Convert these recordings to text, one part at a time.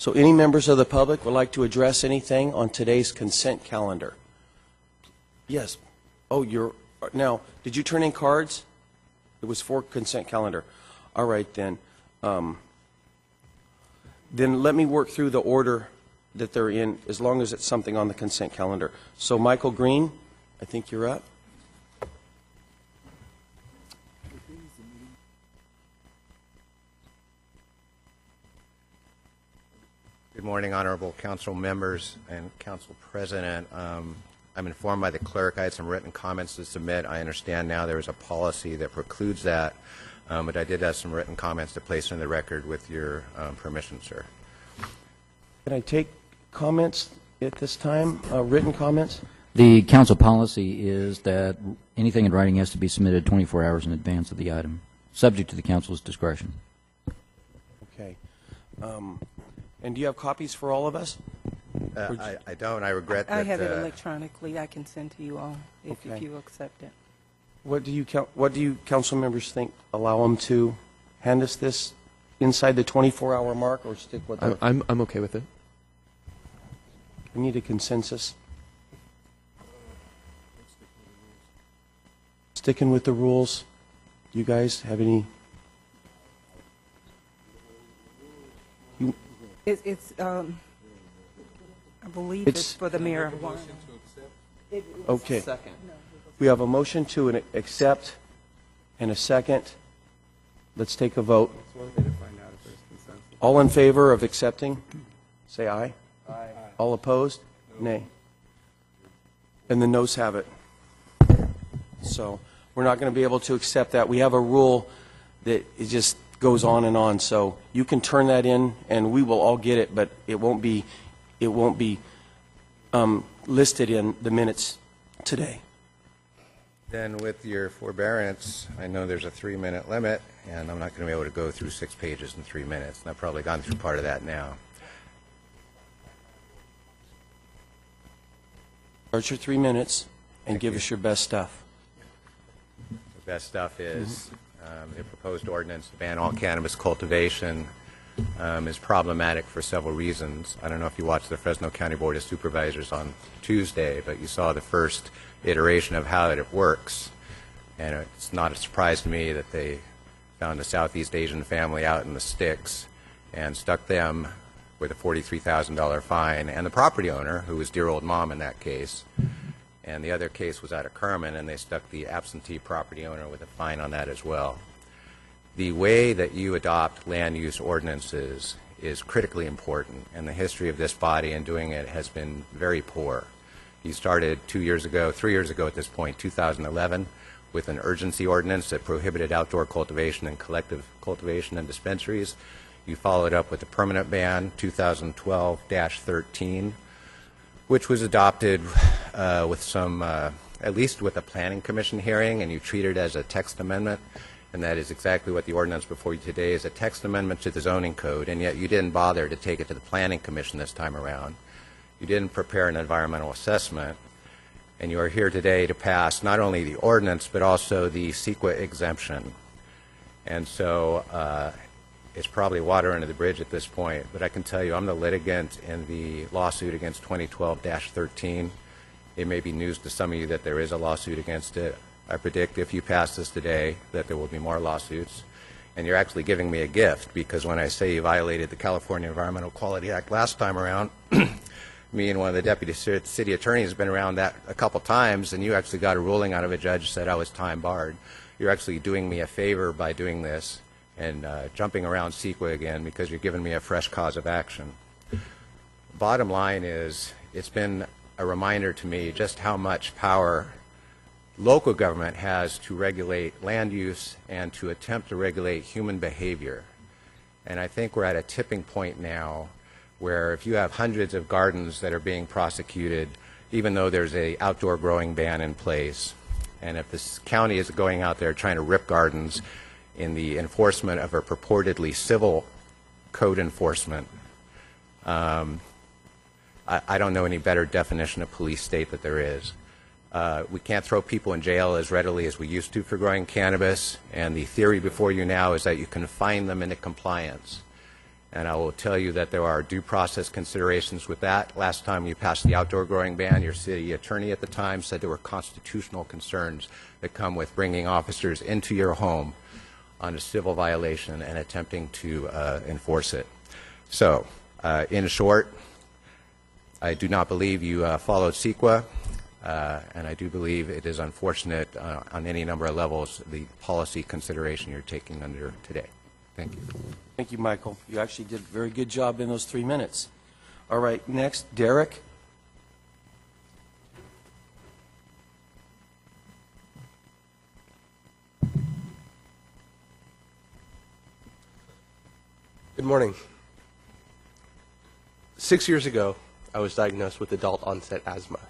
So any members of the public would like to address anything on today's consent calendar? Yes. Oh, now, did you turn in cards? It was for consent calendar. All right, then. Then let me work through the order that they're in, as long as it's something on the consent calendar. So, Michael Green, I think you're up. Good morning, honorable council members and council president. I'm informed by the clerk I had some written comments to submit. I understand now there is a policy that precludes that, but I did have some written comments to place in the record with your permission, sir. Can I take comments at this time, written comments? The council policy is that anything in writing has to be submitted 24 hours in advance of the item, subject to the council's discretion. Okay. And do you have copies for all of us? I don't. I regret that. I have it electronically. I can send to you all if Okay. you accept it. What do you council members think? Allow them to hand us this inside the 24-hour mark, or stick with it? I'm okay with it. We need a consensus. Sticking with the rules. You guys have any? It's I believe it's for the marijuana. Okay. We have a motion to accept and a second. Let's take a vote. All in favor of accepting, say aye. Aye. All opposed, nay. And the noes have it. So we're not going to be able to accept that. We have a rule that it just goes on and on. So you can turn that in, and we will all get it, but it won't be listed in the minutes today. Then with your forbearance, I know there's a 3-minute limit, and I'm not going to be able to go through 6 pages in 3 minutes, and I've probably gone through part of that now. Start your 3 minutes and give us your best stuff. The best stuff is the proposed ordinance to ban all cannabis cultivation is problematic for several reasons. I don't know if you watched the Fresno County Board of Supervisors on Tuesday, but you saw the first iteration of how it works. And it's not a surprise to me that they found a Southeast Asian family out in the sticks and stuck them with a $43,000 fine, and the property owner, who was dear old mom in that case. And the other case was out of Kerman, and they stuck the absentee property owner with a fine on that as well. The way that you adopt land use ordinances is critically important, and the history of this body in doing it has been very poor. You started 3 years ago at this point, 2011, with an urgency ordinance that prohibited outdoor cultivation and collective cultivation in dispensaries. You followed up with a permanent ban, 2012-13, which was adopted with some, at least with a planning commission hearing, and you treat it as a text amendment, and that is exactly what the ordinance before you today is, a text amendment to the zoning code, and yet you didn't bother to take it to the planning commission this time around. You didn't prepare an environmental assessment, and you are here today to pass not only the ordinance but also the CEQA exemption. And so it's probably water under the bridge at this point, but I can tell you I'm the litigant in the lawsuit against 2012-13. It may be news to some of you that there is a lawsuit against it. I predict if you pass this today that there will be more lawsuits. And you're actually giving me a gift, because when I say you violated the California Environmental Quality Act last time around, me and one of the deputy city attorneys have been around that a couple times, and you actually got a ruling out of a judge said I was time barred. You're actually doing me a favor by doing this and jumping around CEQA again, because you're giving me a fresh cause of action. Bottom line is, it's been a reminder to me just how much power local government has to regulate land use and to attempt to regulate human behavior. And I think we're at a tipping point now where if you have hundreds of gardens that are being prosecuted, even though there's an outdoor growing ban in place, and if this county is going out there trying to rip gardens in the enforcement of a purportedly civil code enforcement, I don't know any better definition of police state that there is. We can't throw people in jail as readily as we used to for growing cannabis, and the theory before you now is that you can fine them into compliance. And I will tell you that there are due process considerations with that. Last time you passed the outdoor growing ban, your city attorney at the time said there were constitutional concerns that come with bringing officers into your home on a civil violation and attempting to enforce it. So, in short, I do not believe you followed CEQA, and I do believe it is unfortunate on any number of levels, the policy consideration you're taking under today. Thank you. Thank you, Michael. You actually did a very good job in those 3 minutes. All right, next, Derek. Good morning. 6 years ago, I was diagnosed with adult onset asthma.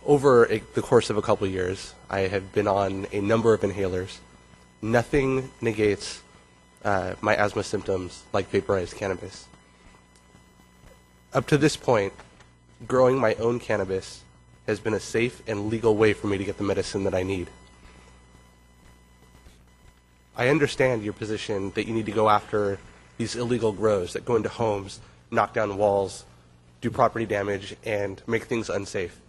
Over the course of a couple of years, I have been on a number of inhalers. Nothing negates my asthma symptoms like vaporized cannabis. Up to this point, growing my own cannabis has been a safe and legal way for me to get the medicine that I need. I understand your position that you need to go after these illegal grows that go into homes, knock down walls, do property damage, and make things unsafe.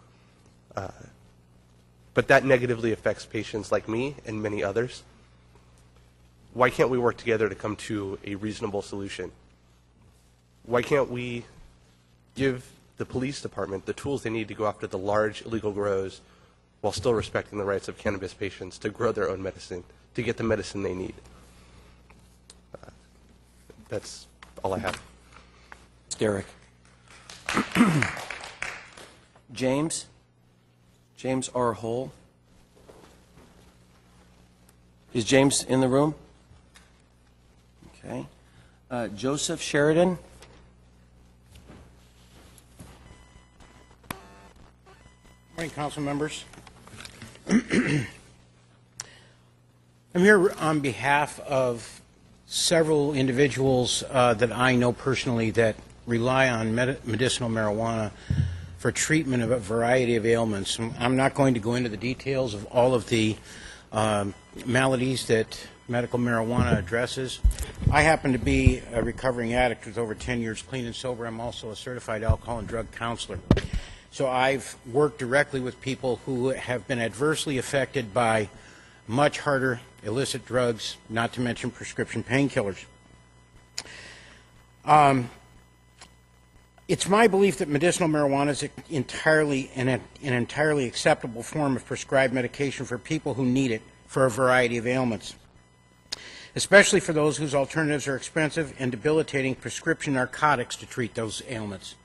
But that negatively affects patients like me and many others. Why can't we work together to come to a reasonable solution? Why can't we give the police department the tools they need to go after the large illegal grows while still respecting the rights of cannabis patients to grow their own medicine, to get the medicine they need? That's all I have. Derek. James? James R. Hull? Is James in the room? Okay. Joseph Sheridan? Morning, council members. I'm here on behalf of several individuals that I know personally that rely on medicinal marijuana for treatment of a variety of ailments. I'm not going to go into the details of all of the maladies that medical marijuana addresses. I happen to be a recovering addict with over 10 years clean and sober. I'm also a certified alcohol and drug counselor. So I've worked directly with people who have been adversely affected by much harder illicit drugs, not to mention prescription painkillers. It's my belief that medicinal marijuana is an entirely acceptable form of prescribed medication for people who need it for a variety of ailments, especially for those whose alternatives are expensive and debilitating prescription narcotics to treat those ailments.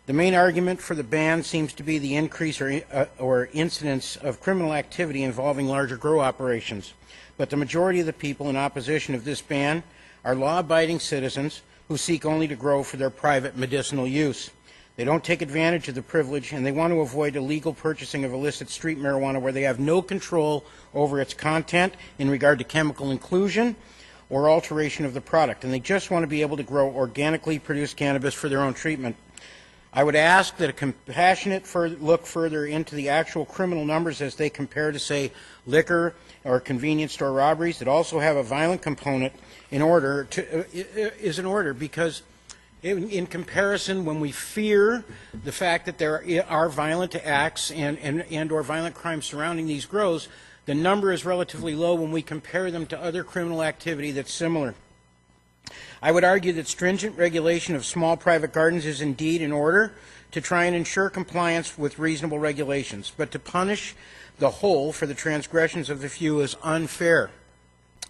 The main argument for the ban seems to be the increase or incidence of criminal activity involving larger grow operations, but the majority of the people in opposition of this ban are law-abiding citizens who seek only to grow for their private medicinal use. They don't take advantage of the privilege, and they want to avoid illegal purchasing of illicit street marijuana where they have no control over its content in regard to chemical inclusion or alteration of the product, and they just want to be able to grow organically produced cannabis for their own treatment. I would ask that a compassionate look further into the actual criminal numbers as they compare to, say, liquor or convenience store robberies that also have a violent component because in comparison, when we fear the fact that there are violent acts and or violent crimes surrounding these grows, the number is relatively low when we compare them to other criminal activity that's similar. I would argue that stringent regulation of small private gardens is indeed in order to try and ensure compliance with reasonable regulations, but to punish the whole for the transgressions of the few is unfair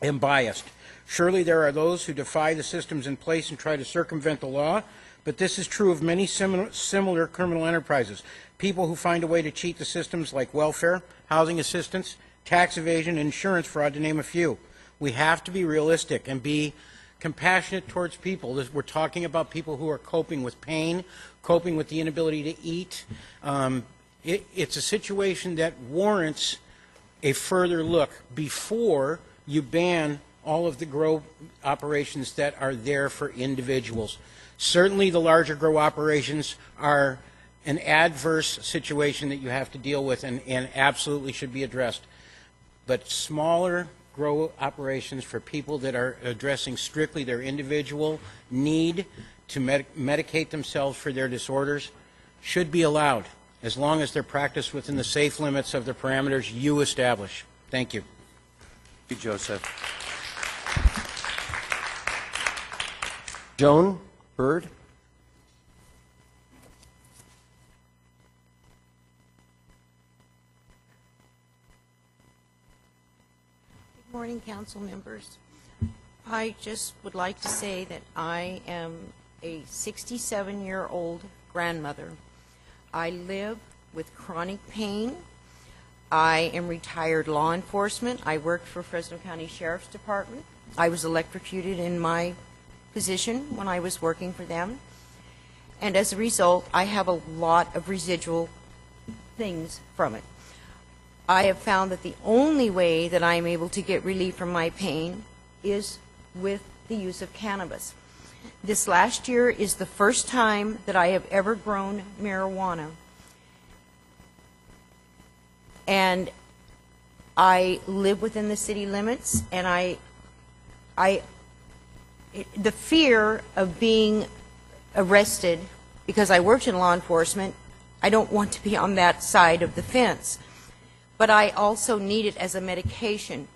and biased. Surely there are those who defy the systems in place and try to circumvent the law, but this is true of many similar criminal enterprises. People who find a way to cheat the systems like welfare, housing assistance, tax evasion, insurance fraud, to name a few. We have to be realistic and be compassionate towards people. We're talking about people who are coping with pain, coping with the inability to eat. It's a situation that warrants a further look before you ban all of the grow operations that are there for individuals. Certainly the larger grow operations are an adverse situation that you have to deal with and absolutely should be addressed. But smaller grow operations for people that are addressing strictly their individual need to medicate themselves for their disorders should be allowed, as long as they're practiced within the safe limits of the parameters you establish. Thank you. Thank you, Joseph. Joan Bird. Good morning, council members. I just would like to say that I am a 67-year-old grandmother. I live with chronic pain. I am retired law enforcement. I worked for Fresno County Sheriff's Department. I was electrocuted in my position when I was working for them. And as a result, I have a lot of residual things from it. I have found that the only way that I'm able to get relief from my pain is with the use of cannabis. This last year is the first time that I have ever grown marijuana. And I live within the city limits, and the fear of being arrested, because I worked in law enforcement, I don't want to be on that side of the fence. But I also need it as a medication.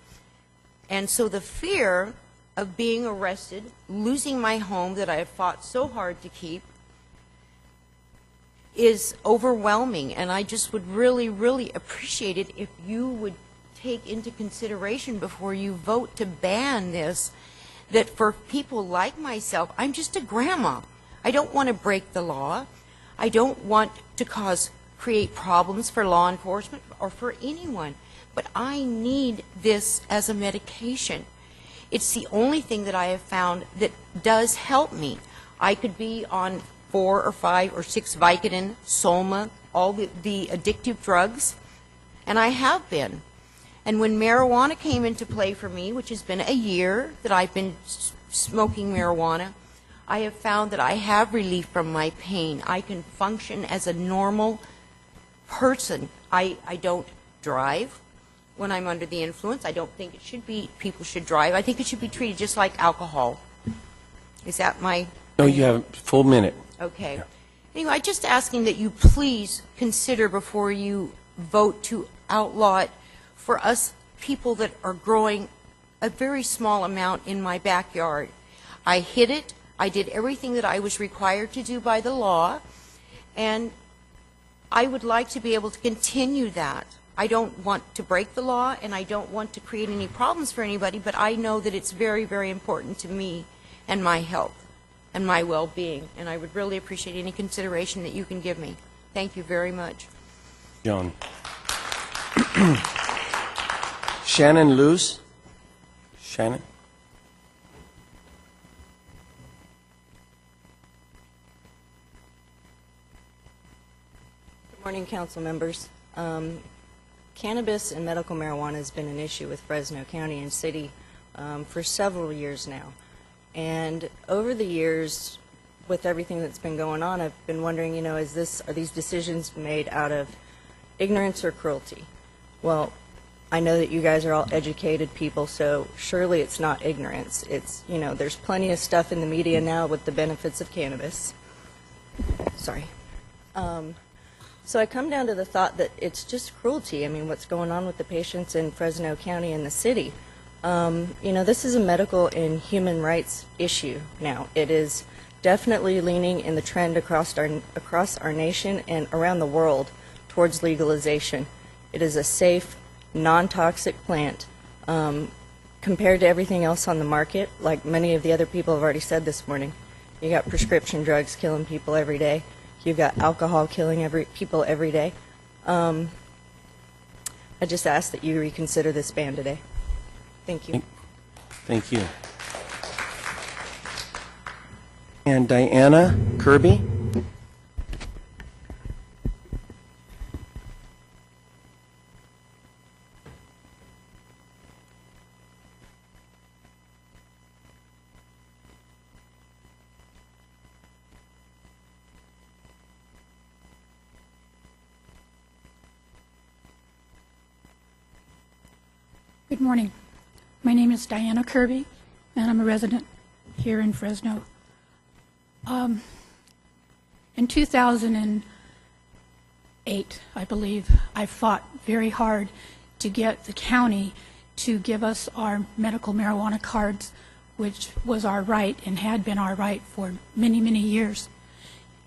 And so the fear of being arrested, losing my home that I have fought so hard to keep, is overwhelming. And I just would really, really appreciate it if you would take into consideration before you vote to ban this, that for people like myself, I'm just a grandma. I don't want to break the law. I don't want to create problems for law enforcement or for anyone, but I need this as a medication. It's the only thing that I have found that does help me. I could be on 4 or 5 or 6 Vicodin, Soma, all the addictive drugs, and I have been. And when marijuana came into play for me, which has been a year that I've been smoking marijuana, I have found that I have relief from my pain. I can function as a normal person. I don't drive when I'm under the influence. I don't think it should be, people should drive. I think it should be treated just like alcohol. Is that my... No, you have a full minute. Okay. Yeah. Anyway, I'm just asking that you please consider before you vote to outlaw it for us people that are growing a very small amount in my backyard. I hid it. I did everything that I was required to do by the law, and I would like to be able to continue that. I don't want to break the law, and I don't want to create any problems for anybody, but I know that it's very, very important to me and my health and my well-being, and I would really appreciate any consideration that you can give me. Thank you very much. Joan. Shannon Luz. Shannon. Good morning, council members. Cannabis and medical marijuana has been an issue with Fresno County and City for several years now. And over the years, with everything that's been going on, I've been wondering, you know, are these decisions made out of ignorance or cruelty? Well, I know that you guys are all educated people, so surely it's not ignorance. It's, you know, there's plenty of stuff in the media now with the benefits of cannabis. Sorry. So I come down to the thought that it's just cruelty. I mean, what's going on with the patients in Fresno County and the city. You know, this is a medical and human rights issue now. It is definitely leaning in the trend across our nation and around the world towards legalization. It is a safe, non-toxic plant compared to everything else on the market. Like many of the other people have already said this morning, you got prescription drugs killing people every day. You've got alcohol killing people every day. I just ask that you reconsider this ban today. Thank you. Thank you. And Diana Kirby. Good morning. My name is Diana Kirby, and I'm a resident here in Fresno. In 2008, I believe, I fought very hard to get the county to give us our medical marijuana cards, which was our right and had been our right for many, many years.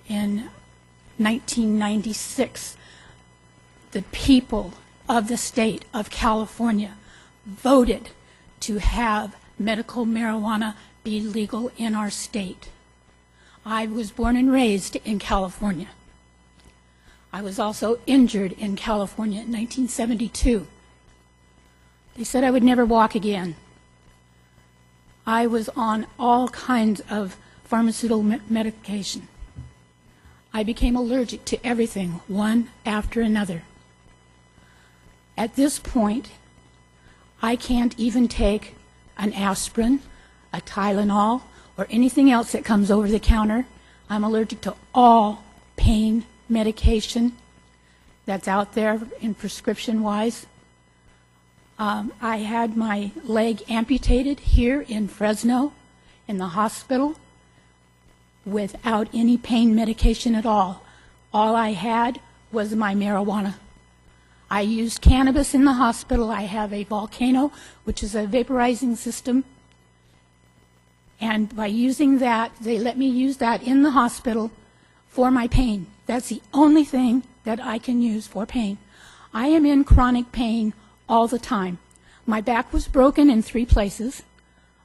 In 1996, the people of the state of California voted to have medical marijuana be legal in our state. I was born and raised in California. I was also injured in California in 1972. They said I would never walk again. I was on all kinds of pharmaceutical medication. I became allergic to everything, one after another. At this point, I can't even take an aspirin, a Tylenol, or anything else that comes over the counter. I'm allergic to all pain medication that's out there in prescription-wise. I had my leg amputated here in Fresno in the hospital without any pain medication at all. All I had was my marijuana. I used cannabis in the hospital. I have a Volcano, which is a vaporizing system. And by using that, they let me use that in the hospital for my pain. That's the only thing that I can use for pain. I am in chronic pain all the time. My back was broken in 3 places.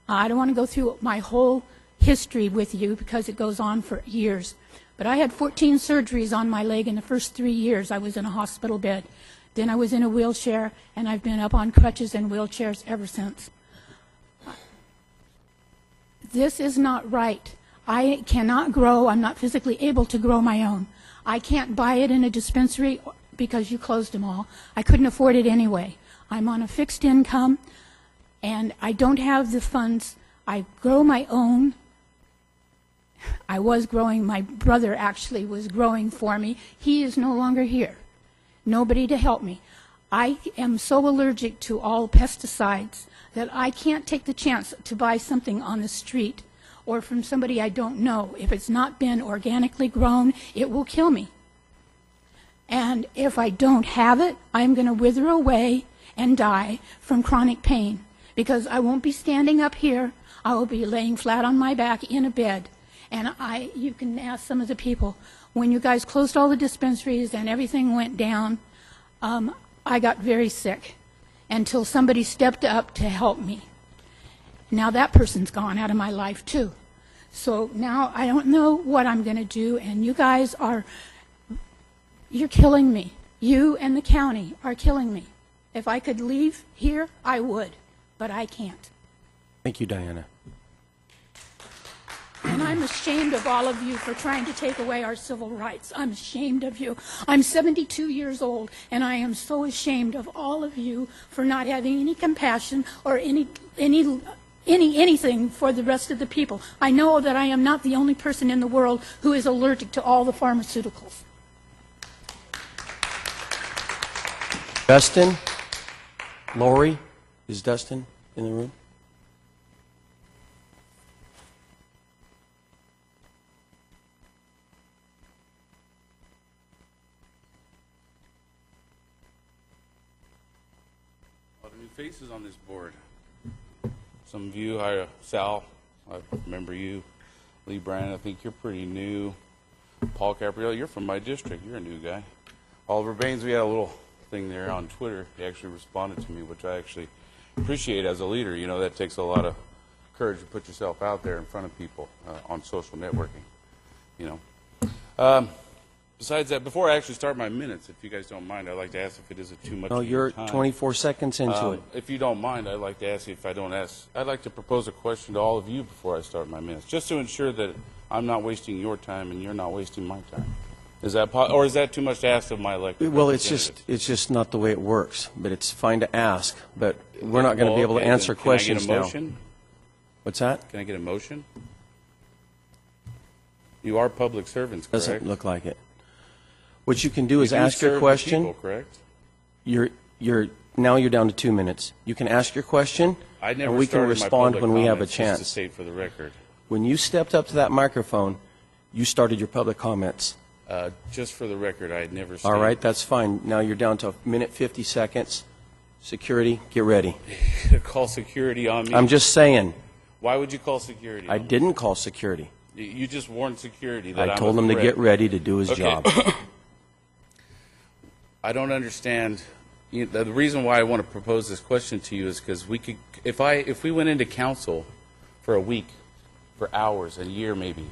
I don't want to go through my whole history with you because it goes on for years. But I had 14 surgeries on my leg in the first 3 years I was in a hospital bed. Then I was in a wheelchair, and I've been up on crutches and wheelchairs ever since. This is not right. I cannot grow. I'm not physically able to grow my own. I can't buy it in a dispensary because you closed them all. I couldn't afford it anyway. I'm on a fixed income, and I don't have the funds. I grow my own. I was growing. My brother actually was growing for me. He is no longer here. Nobody to help me. I am so allergic to all pesticides that I can't take the chance to buy something on the street or from somebody I don't know. If it's not been organically grown, it will kill me. And if I don't have it, I'm going to wither away and die from chronic pain because I won't be standing up here. I will be laying flat on my back in a bed. And you can ask some of the people, when you guys closed all the dispensaries and everything went down, I got very sick until somebody stepped up to help me. Now that person's gone out of my life too. So now I don't know what I'm going to do, and you guys you're killing me. You and the county are killing me. If I could leave here, I would, but I can't. Thank you, Diana. And I'm ashamed of all of you for trying to take away our civil rights. I'm ashamed of you. I'm 72 years old, and I am so ashamed of all of you for not having any compassion or anything for the rest of the people. I know that I am not the only person in the world who is allergic to all the pharmaceuticals. Dustin? Lori? Is Dustin in the room? Faces on this board. Some of you, Sal, I remember you. Lee Brand, I think you're pretty new. Paul Capriello, you're from my district. You're a new guy. Oliver Baines, we had a little thing there on Twitter. He actually responded to me, which I actually appreciate as a leader. You know, that takes a lot of courage to put yourself out there in front of people on social networking. You know. Besides that, before I actually start my minutes, if you guys don't mind, I'd like to ask if it isn't too much No, of your you're time. 24 seconds into it. If you don't mind, I'd like to ask you if I don't ask. I'd like to propose a question to all of you before I start my minutes, just to ensure that I'm not wasting your time and you're not wasting my time. Is that or is that too much to ask of my elected Well, it's representatives? just not the way it works, but it's fine to ask, but we're not going to be able to Okay, answer then questions can I get a now. motion? What's that? Can I get a motion? You are public servants, correct? Doesn't look like it. What you can do is You do ask your serve the question. people, correct? Now you're down to 2 minutes. You can ask your question, I never and we can started my respond public when we have a comments, just to chance. state for the record. When you stepped up to that microphone, you started your public comments. Just for the record, I had never stated. All right, that's fine. Now you're down to a minute 50 seconds. Security, get ready. Call security on me. I'm just saying, Why would you call security? I on me? didn't call security. You just warned security that I I'm told a him to threat. get ready to do his Okay. job. I don't understand. The reason why I want to propose this question to you is because we could, if we went into council for a week, for hours, a year maybe,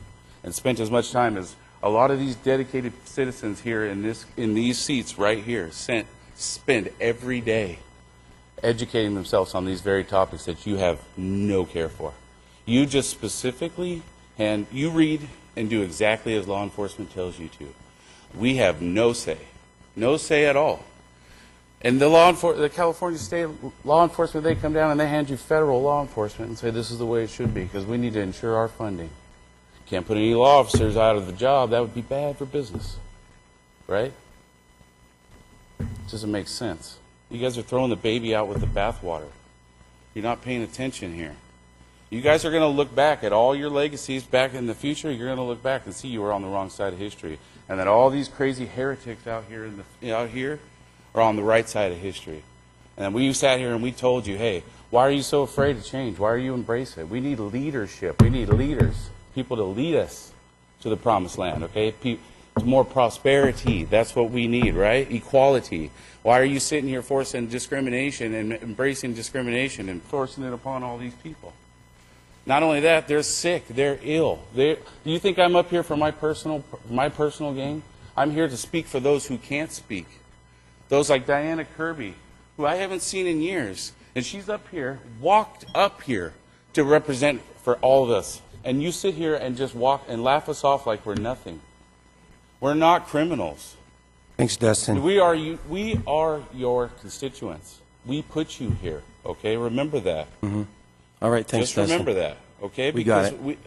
and spent as much time as a lot of these dedicated citizens here in these seats right here spend every day educating themselves on these very topics that you have no care for. You just specifically, and you read and do exactly as law enforcement tells you to. We have no say at all. And the California state law enforcement, they come down and they hand you federal law enforcement and say this is the way it should be because we need to ensure our funding. Can't put any law officers out of the job. That would be bad for business, right? It doesn't make sense. You guys are throwing the baby out with the bathwater. You're not paying attention here. You guys are going to look back at all your legacies back in the future. You're going to look back and see you were on the wrong side of history, and that all these crazy heretics out here are on the right side of history. And we sat here and we told you, hey, why are you so afraid to change? Why are you embracing it? We need leadership. We need leaders, people to lead us to the promised land, okay? To more prosperity. That's what we need, right? Equality. Why are you sitting here forcing discrimination and embracing discrimination and forcing it upon all these people? Not only that, they're sick, they're ill. Do you think I'm up here for my personal gain? I'm here to speak for those who can't speak. Those like Diana Kirby, who I haven't seen in years. And she's up here, walked up here to represent for all of us. And you sit here and just walk and laugh us off like we're nothing. We're not criminals. Thanks, Dustin. We are your constituents. We put you here, okay? Remember that. Mm-hmm. All right, thanks, Just Dustin. remember that, okay? We got Because it.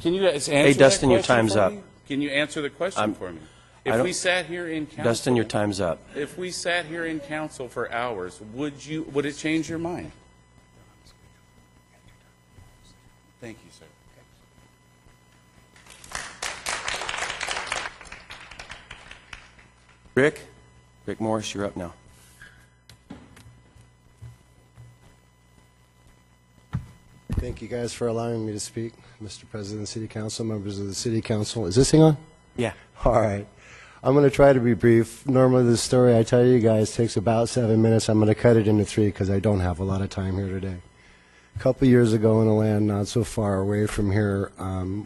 Can you guys answer Hey, Dustin, that your question time's for up. me? Can you answer the question for me? I If don't- we sat here in council, Dustin, your time's up. If we sat here in council for hours, would it change your mind? Thank you, sir. Rick Morris, you're up now. Thank you guys for allowing me to speak, Mr. President, City Council, members of the City Council. Is this thing on? Yeah. All right. I'm going to try to be brief. Normally the story I tell you guys takes about 7 minutes. I'm going to cut it into 3 because I don't have a lot of time here today. A couple years ago in a land not so far away from here,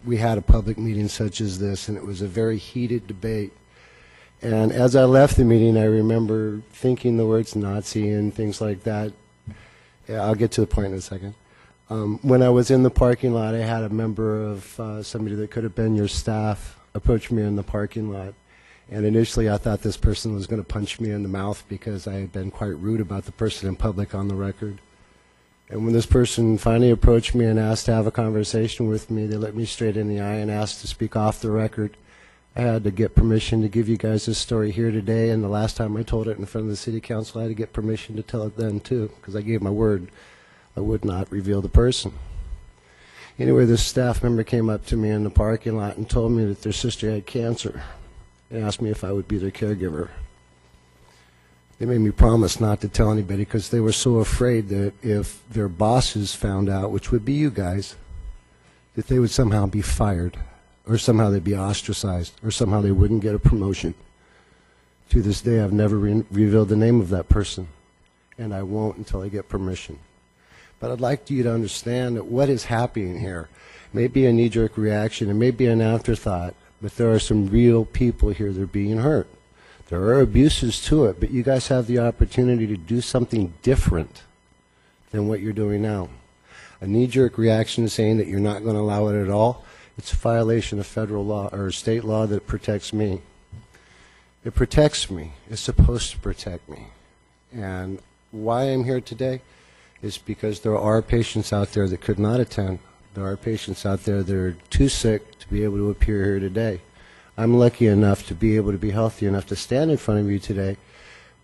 we had a public meeting such as this, and it was a very heated debate. And as I left the meeting, I remember thinking the words Nazi and things like that. Yeah, I'll get to the point in a second. When I was in the parking lot, I had a member of somebody that could have been your staff approach me in the parking lot. And initially, I thought this person was going to punch me in the mouth because I had been quite rude about the person in public on the record. And when this person finally approached me and asked to have a conversation with me, they looked me straight in the eye and asked to speak off the record. I had to get permission to give you guys this story here today, and the last time I told it in front of the City Council, I had to get permission to tell it then, too, because I gave my word I would not reveal the person. Anyway, this staff member came up to me in the parking lot and told me that their sister had cancer and asked me if I would be their caregiver. They made me promise not to tell anybody because they were so afraid that if their bosses found out, which would be you guys, that they would somehow be fired, or somehow they'd be ostracized, or somehow they wouldn't get a promotion. To this day, I've never revealed the name of that person, and I won't until I get permission. But I'd like you to understand that what is happening here may be a knee-jerk reaction, it may be an afterthought, but there are some real people here that are being hurt. There are abuses to it, but you guys have the opportunity to do something different than what you're doing now. A knee-jerk reaction is saying that you're not going to allow it at all. It's a violation of federal law or state law that protects me. It protects me. It's supposed to protect me. And why I'm here today is because there are patients out there that could not attend. There are patients out there that are too sick to be able to appear here today. I'm lucky enough to be able to be healthy enough to stand in front of you today,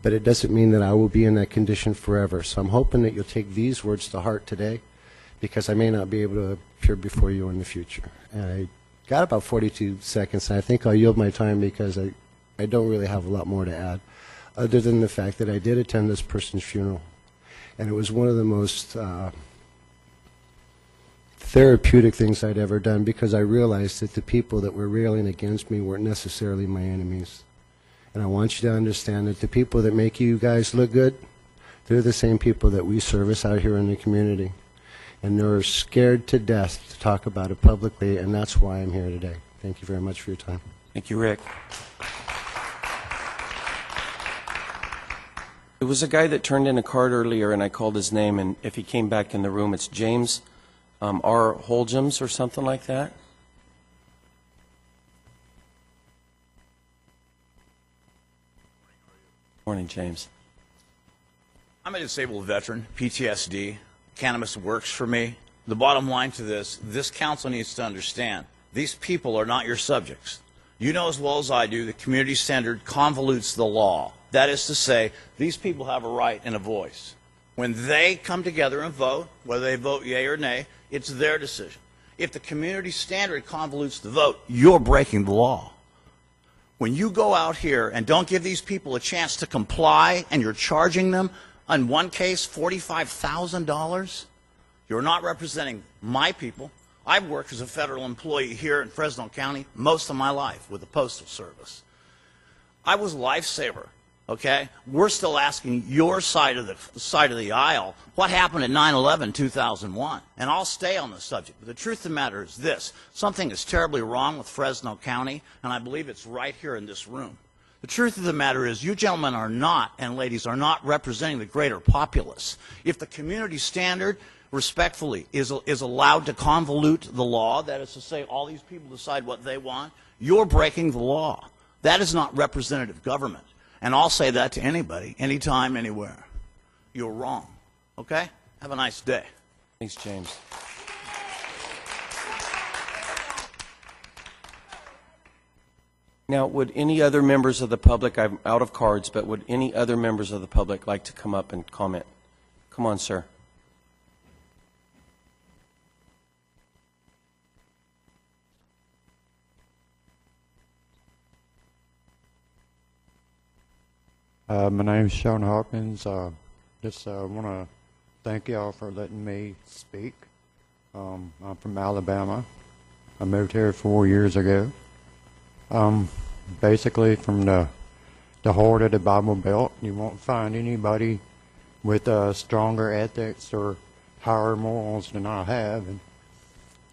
but it doesn't mean that I will be in that condition forever. So I'm hoping that you'll take these words to heart today, because I may not be able to appear before you in the future. And I got about 42 seconds, and I think I'll yield my time because I don't really have a lot more to add, other than the fact that I did attend this person's funeral. And it was one of the most therapeutic things I'd ever done, because I realized that the people that were railing against me weren't necessarily my enemies. And I want you to understand that the people that make you guys look good, they're the same people that we service out here in the community. And they're scared to death to talk about it publicly, and that's why I'm here today. Thank you very much for your time. Thank you, Rick. There was a guy that turned in a card earlier, and I called his name, and if he came back in the room, it's James R. Holgems or something like that. Morning, James. I'm a disabled veteran, PTSD. Cannabis works for me. The bottom line to this council needs to understand, these people are not your subjects. You know as well as I do, the community standard convolutes the law. That is to say, these people have a right and a voice. When they come together and vote, whether they vote yea or nay, it's their decision. If the community standard convolutes the vote, you're breaking the law. When you go out here and don't give these people a chance to comply, and you're charging them, in one case, $45,000, you're not representing my people. I've worked as a federal employee here in Fresno County most of my life with the Postal Service. I was a lifesaver, okay? We're still asking your side of the aisle what happened at 9/11/2001, and I'll stay on the subject. But the truth of the matter is this: something is terribly wrong with Fresno County, and I believe it's right here in this room. The truth of the matter is, you gentlemen are not, and ladies, are not representing the greater populace. If the community standard, respectfully, is allowed to convolute the law, that is to say, all these people decide what they want, you're breaking the law. That is not representative government. And I'll say that to anybody, anytime, anywhere. You're wrong. Okay? Have a nice day. Thanks, James. Now, would any other members of the public, I'm out of cards, but would any other members of the public like to come up and comment? Come on, sir. My name is Sean Hawkins. Just want to thank y'all for letting me speak. I'm from Alabama. I moved here 4 years ago. Basically from the heart of the Bible Belt. You won't find anybody with stronger ethics or higher morals than I have. And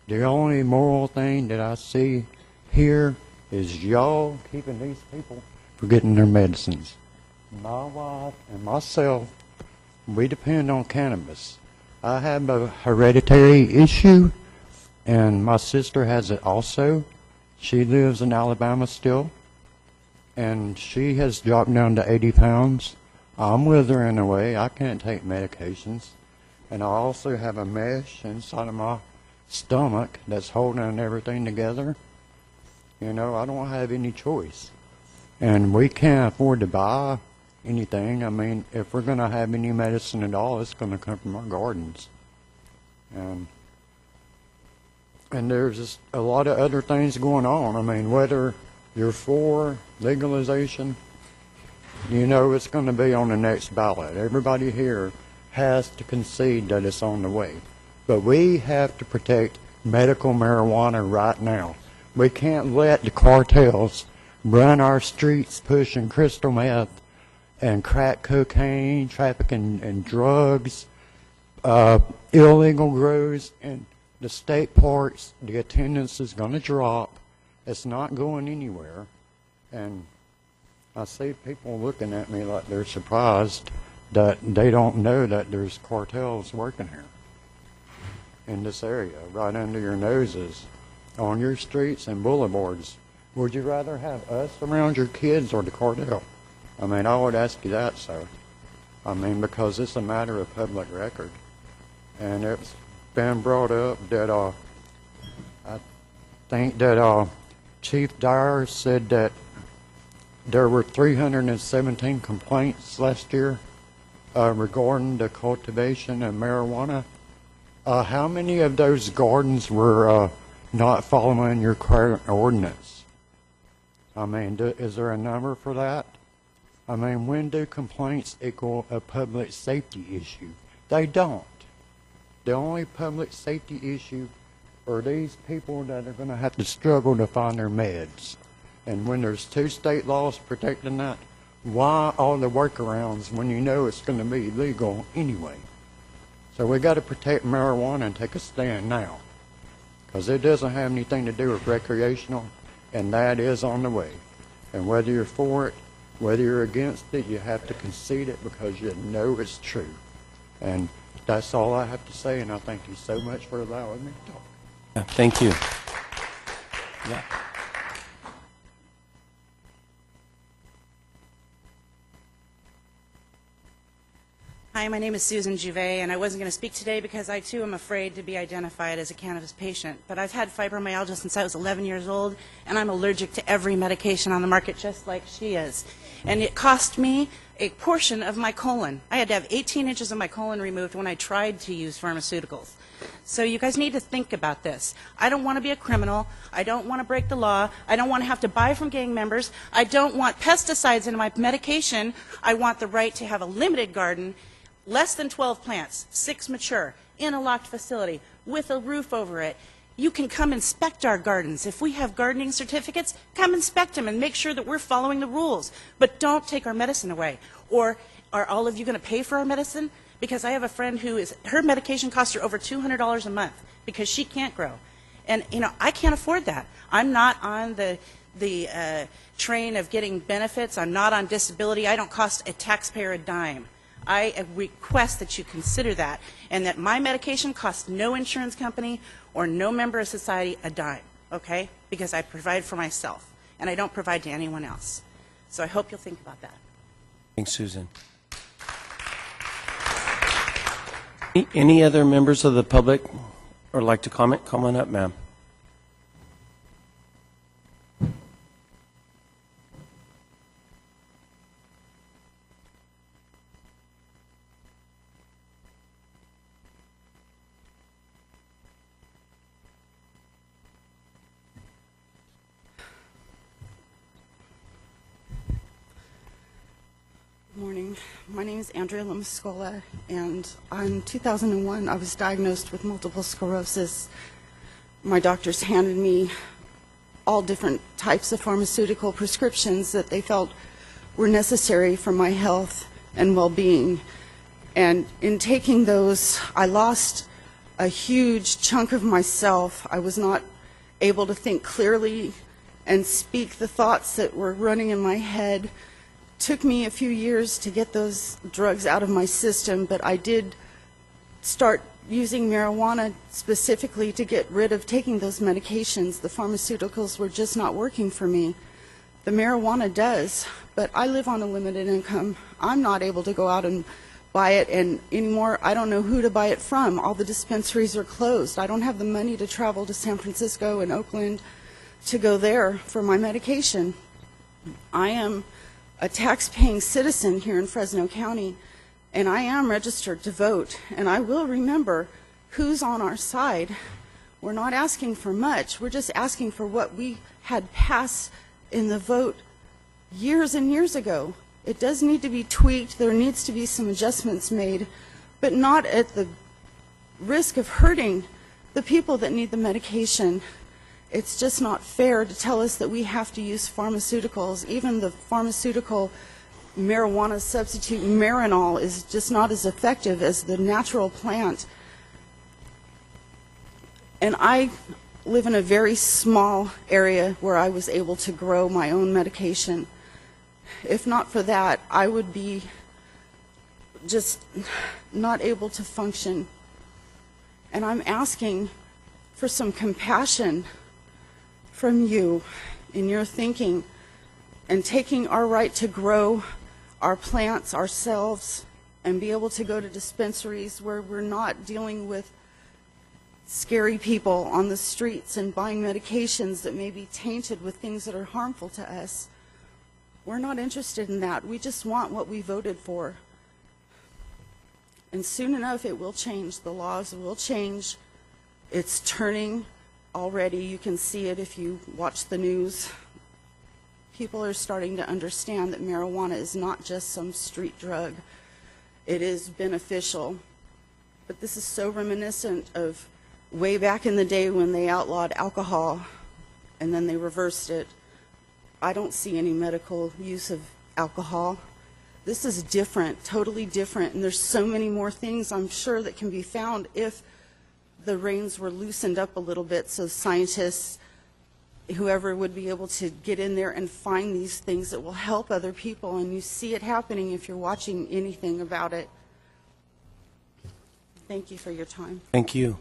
the only moral thing that I see here is y'all keeping these people from getting their medicines. My wife and myself, we depend on cannabis. I have a hereditary issue, and my sister has it also. She lives in Alabama still, and she has dropped down to 80 pounds. I'm with her in a way. I can't take medications. And I also have a mesh inside of my stomach that's holding everything together. You know, I don't have any choice. And we can't afford to buy anything. I mean, if we're going to have any medicine at all, it's going to come from our gardens. And there's just a lot of other things going on. I mean, whether you're for legalization, you know it's going to be on the next ballot. Everybody here has to concede that it's on the way. But we have to protect medical marijuana right now. We can't let the cartels run our streets pushing crystal meth and crack cocaine, trafficking and drugs, illegal grows in the state parks. The attendance is going to drop. It's not going anywhere. And I see people looking at me like they're surprised that they don't know that there's cartels working here in this area, right under your noses, on your streets and boulevards. Would you rather have us around your kids or the cartel? I mean, I would ask you that, sir. I mean, because it's a matter of public record. And it's been brought up that I think that Chief Dyer said that there were 317 complaints last year regarding the cultivation of marijuana. How many of those gardens were not following your current ordinance? I mean, is there a number for that? I mean, when do complaints equal a public safety issue? They don't. The only public safety issue are these people that are going to have to struggle to find their meds. And when there's 2 state laws protecting that, why all the workarounds when you know it's going to be legal anyway? So we got to protect marijuana and take a stand now, because it doesn't have anything to do with recreational, and that is on the way. And whether you're for it, whether you're against it, you have to concede it because you know it's true. And that's all I have to say, and I thank you so much for allowing me to talk. Yeah, thank you. Yeah. Hi, my name is Susan Juvet, and I wasn't going to speak today because I, too, am afraid to be identified as a cannabis patient. But I've had fibromyalgia since I was 11 years old, and I'm allergic to every medication on the market, just like she is. And it cost me a portion of my colon. I had to have 18 inches of my colon removed when I tried to use pharmaceuticals. So you guys need to think about this. I don't want to be a criminal. I don't want to break the law. I don't want to have to buy from gang members. I don't want pesticides in my medication. I want the right to have a limited garden, less than 12 plants, 6 mature, in a locked facility, with a roof over it. You can come inspect our gardens. If we have gardening certificates, come inspect them and make sure that we're following the rules. But don't take our medicine away. Or are all of you going to pay for our medicine? Because I have a friend her medication costs her over $200 a month because she can't grow. And, you know, I can't afford that. I'm not on the train of getting benefits. I'm not on disability. I don't cost a taxpayer a dime. I request that you consider that, and that my medication costs no insurance company or no member of society a dime, okay? Because I provide for myself, and I don't provide to anyone else. So I hope you'll think about that. Thanks, Susan. Any other members of the public or like to comment? Come on up, ma'am. Good morning. My name is Andrea Lamascola, and in 2001 I was diagnosed with multiple sclerosis. My doctors handed me all different types of pharmaceutical prescriptions that they felt were necessary for my health and well-being. And in taking those, I lost a huge chunk of myself. I was not able to think clearly and speak the thoughts that were running in my head. Took me a few years to get those drugs out of my system, but I did start using marijuana specifically to get rid of taking those medications. The pharmaceuticals were just not working for me. The marijuana does, but I live on a limited income. I'm not able to go out and buy it, and anymore I don't know who to buy it from. All the dispensaries are closed. I don't have the money to travel to San Francisco and Oakland to go there for my medication. I am a tax-paying citizen here in Fresno County, and I am registered to vote, and I will remember who's on our side. We're not asking for much. We're just asking for what we had passed in the vote years and years ago. It does need to be tweaked. There needs to be some adjustments made, but not at the risk of hurting the people that need the medication. It's just not fair to tell us that we have to use pharmaceuticals. Even the pharmaceutical marijuana substitute Marinol is just not as effective as the natural plant. And I live in a very small area where I was able to grow my own medication. If not for that, I would be just not able to function. And I'm asking for some compassion from you in your thinking and taking our right to grow our plants ourselves and be able to go to dispensaries where we're not dealing with scary people on the streets and buying medications that may be tainted with things that are harmful to us. We're not interested in that. We just want what we voted for. And soon enough, it will change. The laws will change. It's turning already. You can see it if you watch the news. People are starting to understand that marijuana is not just some street drug. It is beneficial. But this is so reminiscent of way back in the day when they outlawed alcohol and then they reversed it. I don't see any medical use of alcohol. This is different, totally different, and there's so many more things I'm sure that can be found if the reins were loosened up a little bit so scientists, whoever would be able to get in there and find these things that will help other people, and you see it happening if you're watching anything about it. Thank you for your time. Thank you.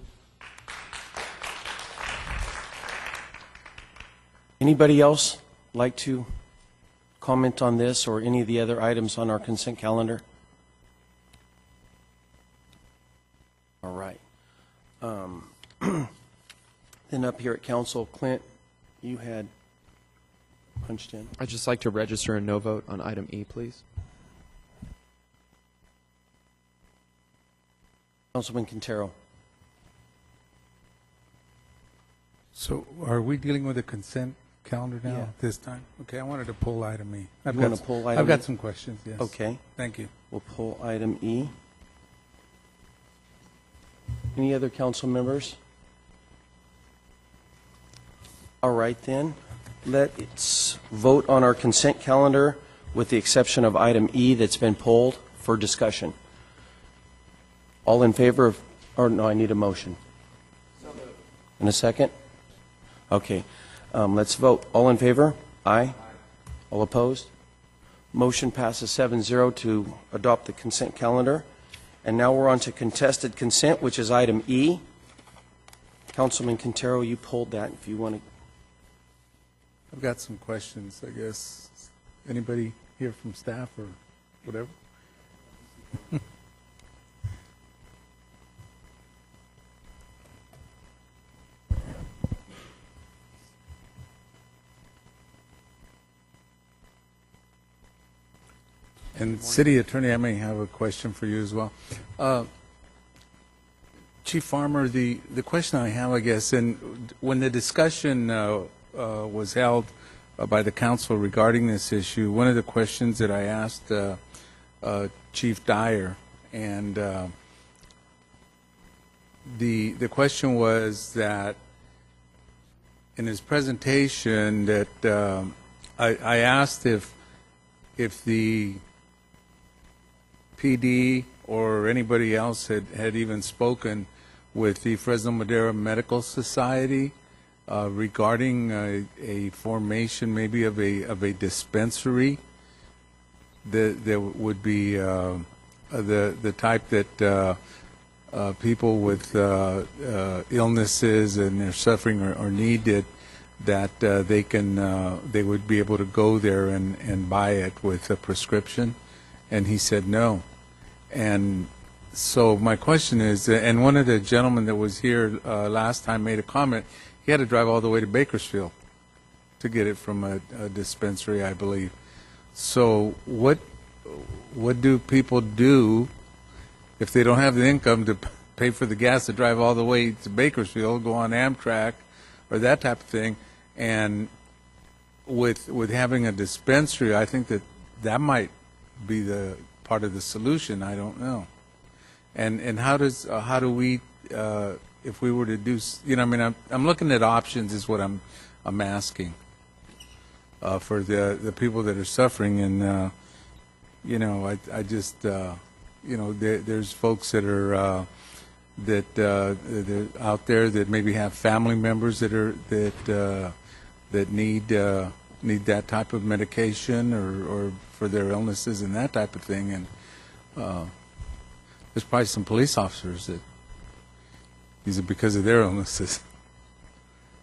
Anybody else like to comment on this or any of the other items on our consent calendar? All right. Then up here at council, Clint, you had punched in. I'd just like to register a no vote on item E, please. Councilman Quintero. So are we dealing with a consent calendar now Yeah. this time? Okay, I wanted to pull item E. You want to pull item I've got E? some questions, yes. Okay. Thank you. We'll pull item E. Any other council members? All right, then. Let's vote on our consent calendar with the exception of item E that's been pulled for discussion. All in favor of, or no, I need a motion. In a second? Okay. Let's vote. All in favor? Aye. All opposed? Motion passes 7-0 to adopt the consent calendar. And now we're on to contested consent, which is item E. Councilman Quintero, you pulled that. If you want to. I've got some questions, I guess. Anybody here from staff or whatever? And City Attorney, I may have a question for you as well. Chief Farmer, the question I have, I guess, and when the discussion was held by the council regarding this issue, one of the questions that I asked Chief Dyer, and the question was that in his presentation that I asked if the PD or anybody else had even spoken with the Fresno Madera Medical Society regarding a formation maybe of a dispensary that would be the type that people with illnesses and they're suffering or need it, that they would be able to go there and buy it with a prescription. And he said no. And so my question is, and one of the gentlemen that was here last time made a comment, he had to drive all the way to Bakersfield to get it from a dispensary, I believe. So what do people do if they don't have the income to pay for the gas to drive all the way to Bakersfield, go on Amtrak or that type of thing? And with having a dispensary, I think that might be the part of the solution. I don't know. And how do we if we were to do, I mean, I'm looking at options is what I'm asking for the people that are suffering. And I just there's folks that are that out there that maybe have family members that need that type of medication or for their illnesses and that type of thing. And there's probably some police officers that use it because of their illnesses.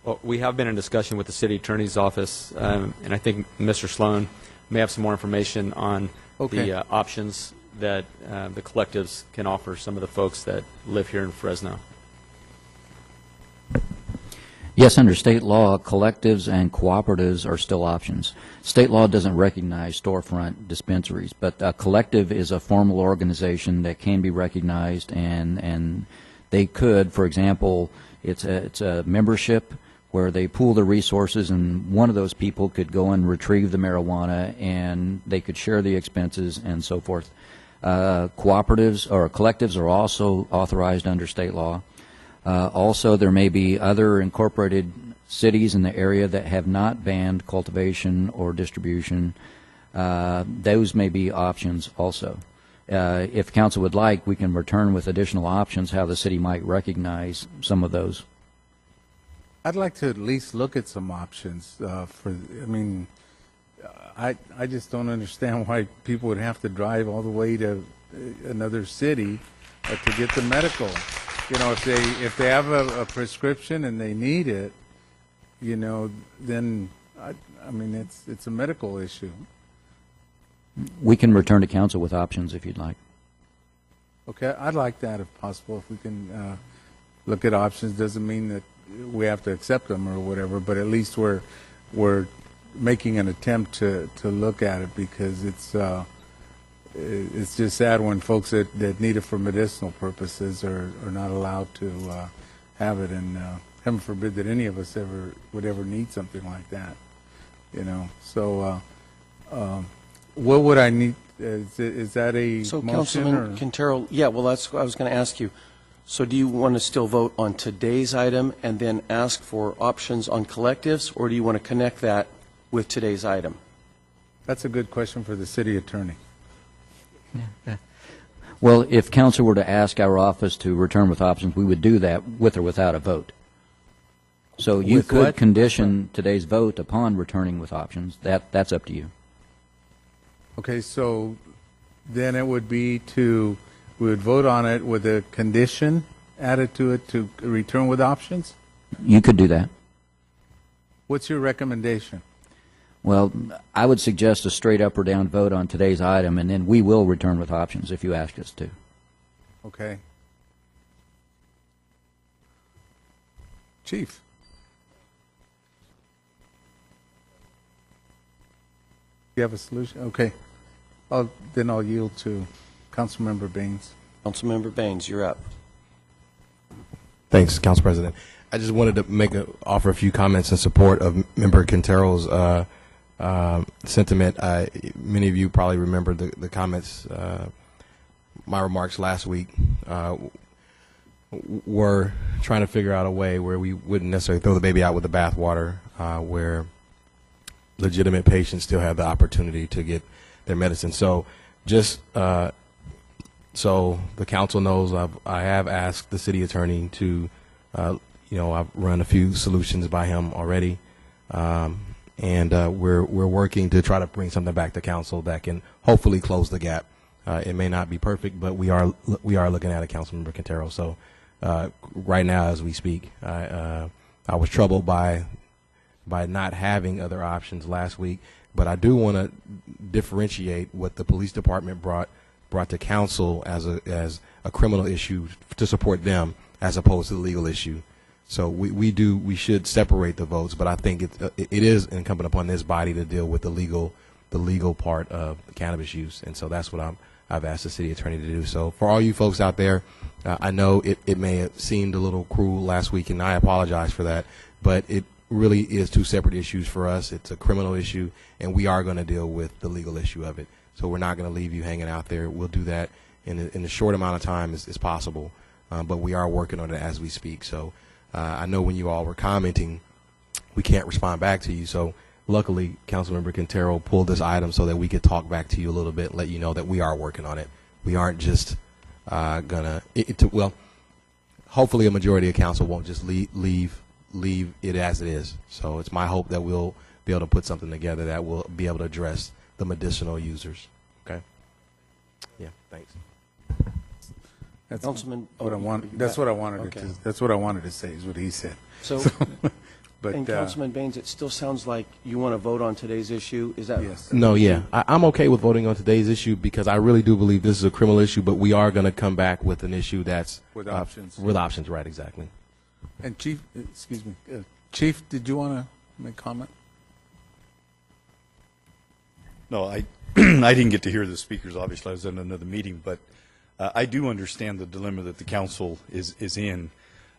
Well, we have been in discussion with the city attorney's office, and I think Mr. Sloan may have some more information on the options that the collectives can offer some of the folks that live here in Fresno. Yes, under state law, collectives and cooperatives are still options. State law doesn't recognize storefront dispensaries, but a collective is a formal organization that can be recognized, and they could, for example, it's a membership where they pool their resources, and one of those people could go and retrieve the marijuana, and they could share the expenses and so forth. Cooperatives or collectives are also authorized under state law. Also, there may be other incorporated cities in the area that have not banned cultivation or distribution. Those may be options also. If council would like, we can return with additional options how the city might recognize some of those. I'd like to at least look at some options I just don't understand why people would have to drive all the way to another city to get the medical. You know, if they have a prescription and they need it, you know, then it's a medical issue. We can return to council with options if you'd like. Okay, I'd like that if possible. If we can look at options, doesn't mean that we have to accept them or whatever, but at least we're making an attempt to look at it, because it's just sad when folks that need it for medicinal purposes are not allowed to have it, and heaven forbid that any of us would ever need something like that, you know. So what would I need? Is that a So, motion? Councilman Quintero, yeah, well, that's what I was going to ask you. So do you want to still vote on today's item and then ask for options on collectives, or do you want to connect that with today's item? That's a good question for the city attorney. Well, if council were to ask our office to return with options, we would do that with or without a vote. So you With could what? condition today's vote upon returning with options. That's up to you. Okay, so then it would be we would vote on it with a condition added to it to return with options? You could do that. What's your recommendation? Well, I would suggest a straight up or down vote on today's item, and then we will return with options if you ask us to. Okay. Chief. You have a solution? Okay. Then I'll yield to Councilmember Baines. Councilmember Baines, you're up. Thanks, Council President. I just wanted to offer a few comments in support of Member Quintero's sentiment. Many of you probably remember the comments, my remarks last week were trying to figure out a way where we wouldn't necessarily throw the baby out with the bathwater, where legitimate patients still have the opportunity to get their medicine. So just so the council knows, I have asked the city attorney to, I've run a few solutions by him already. And we're working to try to bring something back to council that can hopefully close the gap. It may not be perfect, but we are looking at it, Councilmember Quintero. So right now, as we speak, I was troubled by not having other options last week, but I do want to differentiate what the police department brought to council as a criminal issue to support them, as opposed to the legal issue. So we should separate the votes, but I think it is incumbent upon this body to deal with the legal part of the cannabis use, and so that's what I've asked the city attorney to do. So for all you folks out there, I know it may have seemed a little cruel last week, and I apologize for that, but it really is two separate issues for us. It's a criminal issue, and we are going to deal with the legal issue of it. So we're not going to leave you hanging out there. We'll do that in the short amount of time as possible, but we are working on it as we speak. So I know when you all were commenting, we can't respond back to you. So luckily, Councilmember Quintero pulled this item so that we could talk back to you a little bit, let you know that we are working on it. We aren't just gonna. Hopefully, a majority of council won't just leave it as it is. So it's my hope that we'll be able to put something together that will be able to address the medicinal users. Okay. Yeah. Thanks. That's Councilman, what I want. That's what I wanted to. That's what I wanted to say. Is what he said. So, but and Councilman Baines, it still sounds like you want to vote on today's issue. Is that yes? No, yeah, I'm okay with voting on today's issue because I really do believe this is a criminal issue. But we are going to come back with an issue that's with options. With options, right? Exactly. And Chief, excuse me, Chief, did you want to make a comment? No, I I didn't get to hear the speakers. Obviously, I was in another meeting, but I do understand the dilemma that the council is in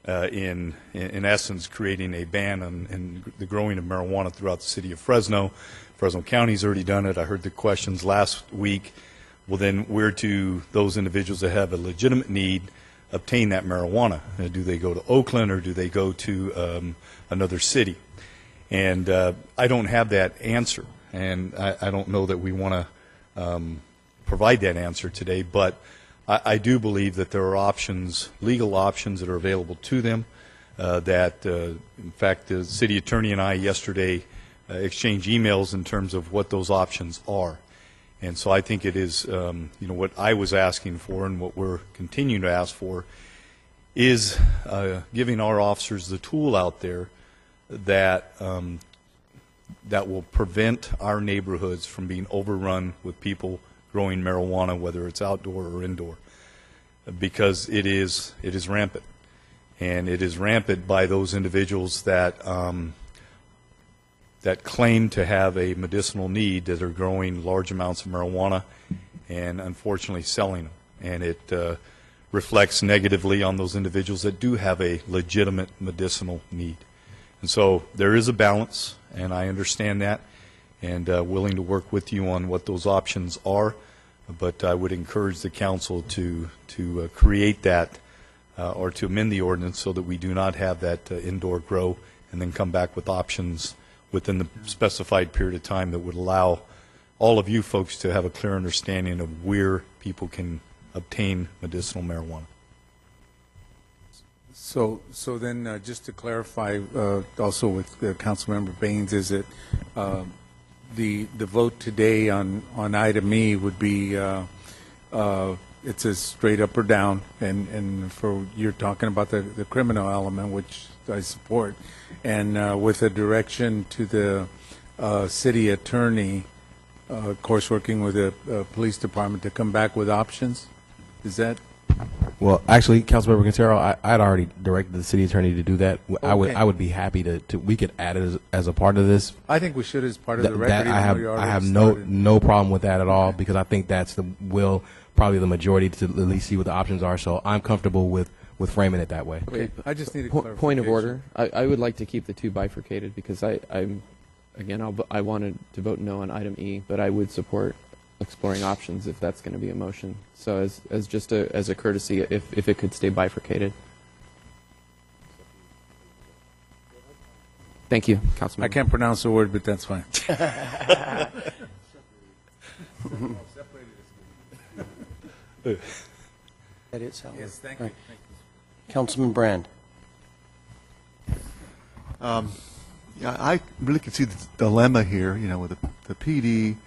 essence, creating a ban on the growing of marijuana throughout the city of Fresno. Fresno County's already done it. I heard the questions last week. Well, then where do those individuals that have a legitimate need obtain that marijuana? Do they go to Oakland or do they go to another city? And I don't have that answer, and I don't know that we want to provide that answer today, but I do believe that there are options, legal options that are available to them, in fact, the city attorney and I yesterday exchanged emails in terms of what those options are. And so I think it is, what I was asking for and what we're continuing to ask for is giving our officers the tool out there that will prevent our neighborhoods from being overrun with people growing marijuana, whether it's outdoor or indoor, because it is rampant, and it is rampant by those individuals that claim to have a medicinal need, that are growing large amounts of marijuana and unfortunately selling them, and it reflects negatively on those individuals that do have a legitimate medicinal need. And so there is a balance, and I understand that, and willing to work with you on what those options are. But I would encourage the council to create that or to amend the ordinance so that we do not have that indoor grow, and then come back with options within the specified period of time that would allow all of you folks to have a clear understanding of where people can obtain medicinal marijuana. So then, just to clarify, also with Councilmember Baines, is it the vote today on item E would be it's a straight up or down, and for you're talking about the criminal element, which I support, and with a direction to the city attorney, of course, working with the police department to come back with options. Is that? Well, actually, Councilmember Quintero, I'd already directed the city attorney to do that. Okay. I would be happy to we could add it as a part of this. I think we should as part of the record. I have no problem with that at all, because I think that's the will, probably the majority, to at least see what the options are. So I'm comfortable with framing it that way. Okay, I just need a clarification. Point of order. I would like to keep the two bifurcated, because I wanted to vote no on item E, but I would support exploring options if that's going to be a motion. So as a courtesy, if it could stay bifurcated. Thank you, Councilman. I can't pronounce the word, but that's fine. That it, Sal? Yes, thank you. Councilman Brand. Yeah, I really can see the dilemma here, with the PD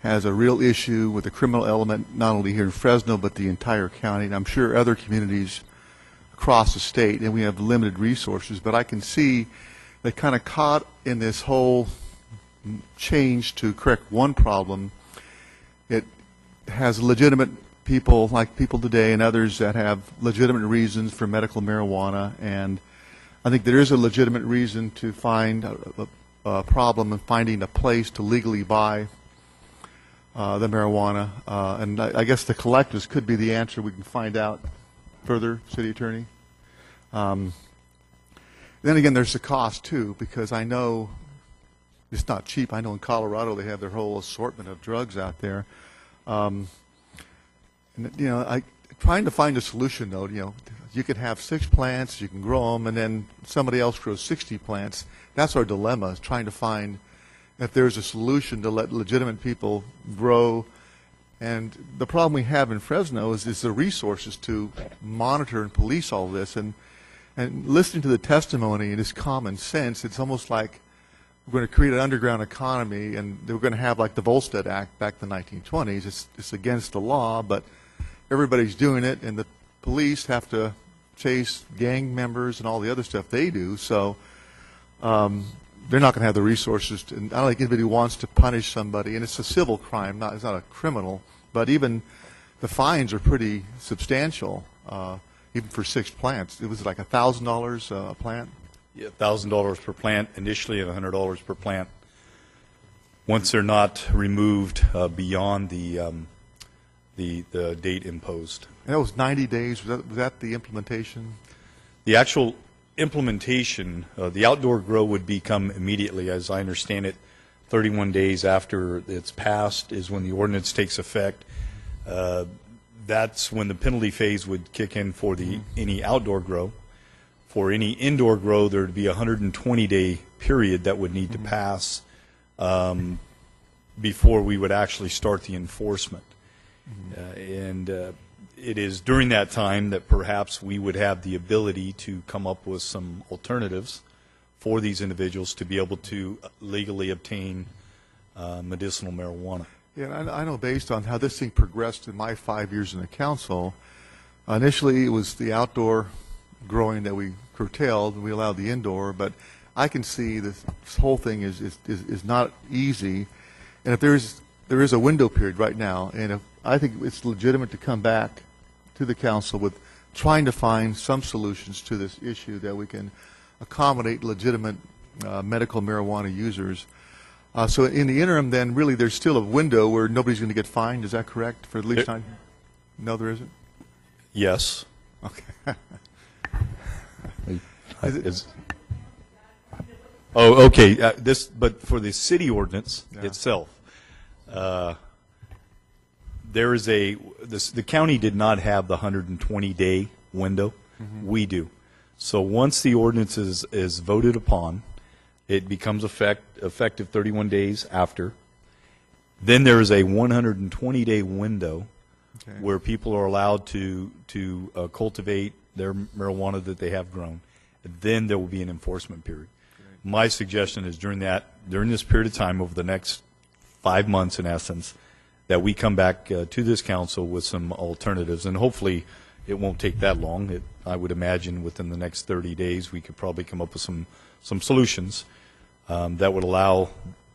has a real issue with the criminal element, not only here in Fresno, but the entire county, and I'm sure other communities across the state, and we have limited resources. But I can see they kind of caught in this whole change to correct one problem. It has legitimate people, like people today and others that have legitimate reasons for medical marijuana, and I think there is a legitimate reason to find a problem in finding a place to legally buy the marijuana, and I guess the collectives could be the answer. We can find out further, City Attorney. Then again, there's the cost too, because I know it's not cheap. I know in Colorado they have their whole assortment of drugs out there. And trying to find a solution though, you could have 6 plants, you can grow them, and then somebody else grows 60 plants. That's our dilemma, is trying to find if there's a solution to let legitimate people grow. And the problem we have in Fresno is the resources to monitor and police all this. And listening to the testimony and it's common sense, it's almost like we're going to create an underground economy, and we're going to have like the Volstead Act back in the 1920s. It's against the law, but everybody's doing it, and the police have to chase gang members and all the other stuff they do. So they're not going to have the resources to, and I don't think anybody wants to punish somebody, and it's a civil crime, it's not a criminal, but even the fines are pretty substantial, even for 6 plants. It was like $1,000 a plant. $1,000 per plant initially and $100 per plant once they're not removed beyond the date imposed. And that was 90 days. Was that the implementation? The actual implementation, the outdoor grow would become immediately, as I understand it, 31 days after it's passed is when the ordinance takes effect. That's when the penalty phase would kick in for any outdoor grow. For any indoor grow, there would be a 120-day period that would need to pass before we would actually start the enforcement. It is during that time that perhaps we would have the ability to come up with some alternatives for these individuals to be able to legally obtain medicinal marijuana. Yeah, I know based on how this thing progressed in my 5 years in the council, initially it was the outdoor growing that we curtailed, and we allowed the indoor, but I can see this whole thing is not easy. And if there is a window period right now, and if I think it's legitimate to come back to the council with trying to find some solutions to this issue that we can accommodate legitimate medical marijuana users. So in the interim, then, really, there's still a window where nobody's going to get fined. Is that correct? For at least time? No, there isn't? Yes. Okay. Okay. But for the city ordinance itself, there is the county did not have the 120-day window. We do. So once the ordinance is voted upon, it becomes effective 31 days after. Then there is a 120-day window where people are allowed to cultivate their marijuana that they have grown. Then there will be an enforcement period. My suggestion is during this period of time, over the next 5 months in essence, that we come back to this council with some alternatives, and hopefully it won't take that long. I would imagine within the next 30 days we could probably come up with some solutions that would allow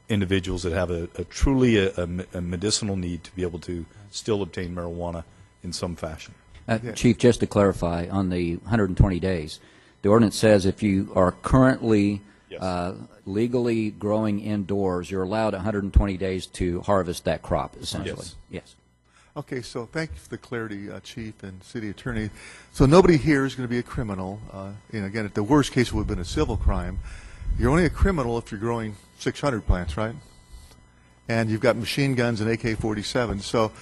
individuals that have a truly a medicinal need to be able to still obtain marijuana in some fashion. Chief, just to clarify, on the 120 days, the ordinance says if you are currently legally growing indoors, you're allowed 120 days to harvest that crop, essentially. Yes. Okay, so thank you for the clarity, Chief and City Attorney. So nobody here is going to be a criminal. Again, at the worst case, it would have been a civil crime. You're only a criminal if you're growing 600 plants, right? And you've got machine guns and AK-47. So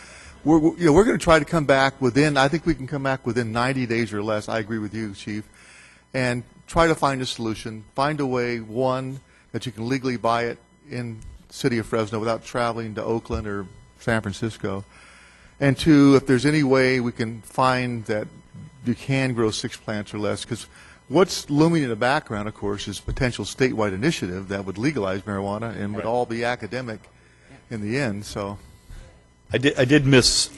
we're going to try to come back within, I think we can come back within 90 days or less. I agree with you, Chief. And try to find a solution. Find a way, one, that you can legally buy it in the city of Fresno without traveling to Oakland or San Francisco. And two, if there's any way we can find that you can grow 6 plants or less, because what's looming in the background, of course, is potential statewide initiative that would legalize marijuana and would all be academic in the end. So, I did miss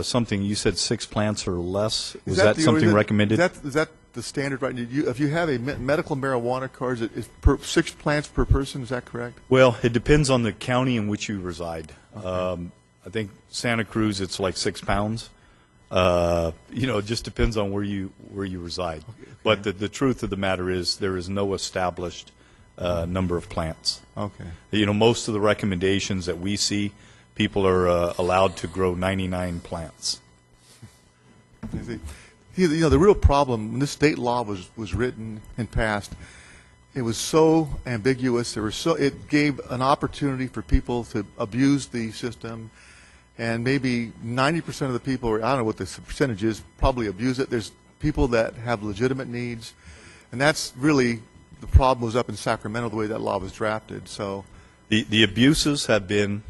something. You said 6 plants or less. Was that something recommended? Is that the standard, right? If you have a medical marijuana card, is 6 plants per person? Is that correct? Well, it depends on the county in which you reside. Okay. I think Santa Cruz, it's like 6 pounds. It just depends on where you reside. Okay. But the truth of the matter is there is no established number of plants. Okay. Most of the recommendations that we see, people are allowed to grow 99 plants. The real problem when this state law was written and passed, it was so ambiguous. It gave an opportunity for people to abuse the system, and maybe 90% of the people, or I don't know what the percentage is, probably abuse it. There's people that have legitimate needs, and that's really the problem. Was up in Sacramento the way that law was drafted. So the abuses have been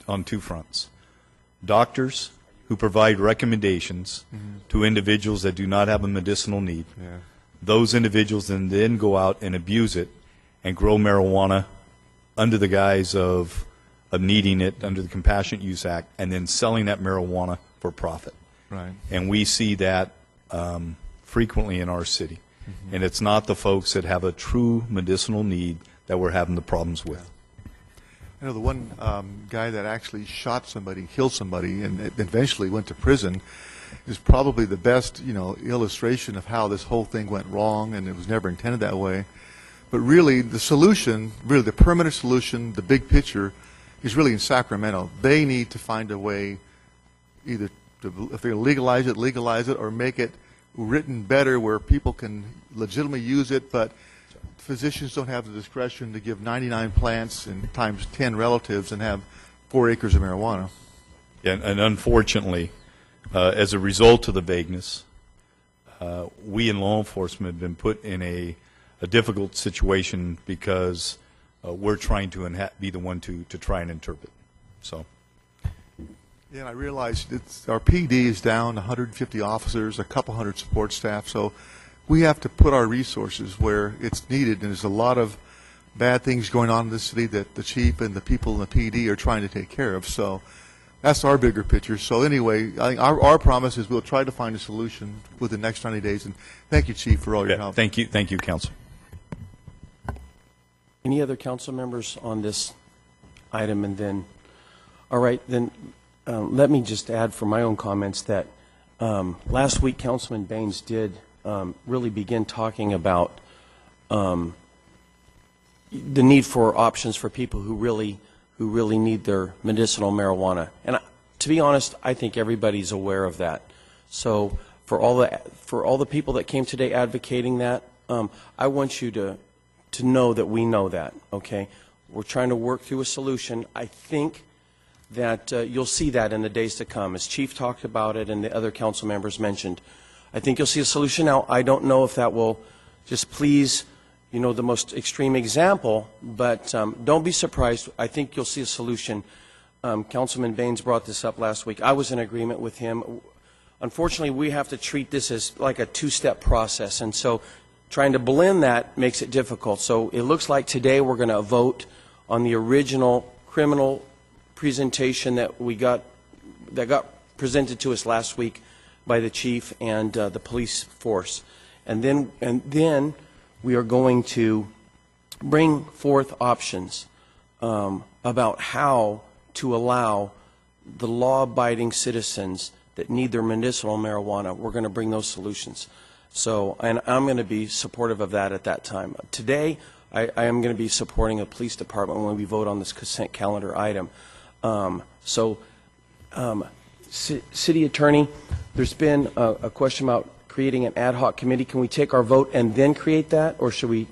on two fronts. Doctors who provide recommendations to individuals that do not have a medicinal need. Yeah. Those individuals then go out and abuse it and grow marijuana under the guise of needing it under the Compassionate Use Act, and then selling that marijuana for profit. Right. And we see that frequently in our city. And it's not the folks that have a true medicinal need that we're having the problems with. I know the one guy that actually shot somebody, killed somebody, and eventually went to prison is probably the best, illustration of how this whole thing went wrong, and it was never intended that way. But really, the solution, really the permanent solution, the big picture, is really in Sacramento. They need to find a way, either to, if they're legalize it, or make it written better where people can legitimately use it, but physicians don't have the discretion to give 99 plants and times 10 relatives and have 4 acres of marijuana. And unfortunately, as a result of the vagueness, we in law enforcement have been put in a difficult situation because we're trying to be the one to try and interpret. So. Yeah, and I realized our PD is down 150 officers, a couple hundred support staff, so we have to put our resources where it's needed, and there's a lot of bad things going on in the city that the chief and the people in the PD are trying to take care of. So that's our bigger picture. So anyway, I think our promise is we'll try to find a solution within the next 90 days, and thank you, Chief, for all your help. Thank you, Council. Any other council members on this item? And then, all right, then let me just add for my own comments that last week Councilman Baines did really begin talking about the need for options for people who really need their medicinal marijuana. And to be honest, I think everybody's aware of that. So for all the people that came today advocating that, I want you to know that we know that. Okay, we're trying to work through a solution. I think that you'll see that in the days to come, as Chief talked about it and the other council members mentioned. I think you'll see a solution. Now, I don't know if that will just please, the most extreme example, but don't be surprised. I think you'll see a solution. Councilman Baines brought this up last week. I was in agreement with him. Unfortunately, we have to treat this as like a two-step process, and so trying to blend that makes it difficult. So it looks like today we're going to vote on the original criminal presentation that got presented to us last week by the chief and the police force, and then we are going to bring forth options about how to allow the law-abiding citizens that need their medicinal marijuana. We're going to bring those solutions. So, and I'm going to be supportive of that at that time. Today, I am going to be supporting the police department when we vote on this consent calendar item. City Attorney, there's been a question about creating an ad hoc committee. Can we take our vote and then create that, or should we?